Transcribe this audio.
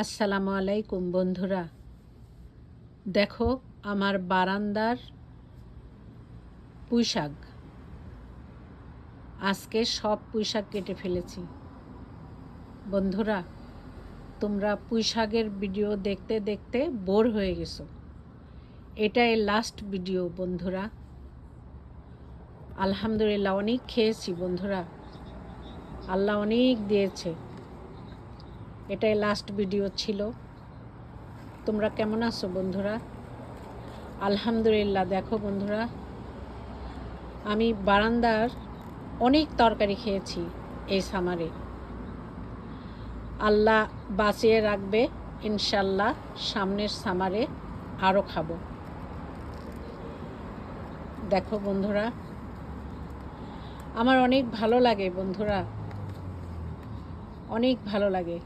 আসসালামু আলাইকুম বন্ধুরা, দেখো আমার বারান্দার পুঁইশাক। আজকে সব পুঁইশাক কেটে ফেলেছি। বন্ধুরা, তোমরা পুঁইশাকের ভিডিও দেখতে দেখতে বোর হয়ে গেছো। এটাই লাস্ট ভিডিও বন্ধুরা। আলহামদুলিল্লাহ অনেক খেয়েছি বন্ধুরা, আল্লাহ অনেক দিয়েছে। এটাই লাস্ট ভিডিও ছিল। তোমরা কেমন আছো বন্ধুরা? আলহামদুলিল্লাহ। দেখো বন্ধুরা, আমি বারান্দার অনেক তরকারি খেয়েছি এই সামারে। আল্লাহ বাঁচিয়ে রাখবে, ইনশাল্লাহ সামনের সামারে আরও খাবো। দেখো বন্ধুরা, আমার অনেক ভালো লাগে বন্ধুরা, অনেক ভালো লাগে।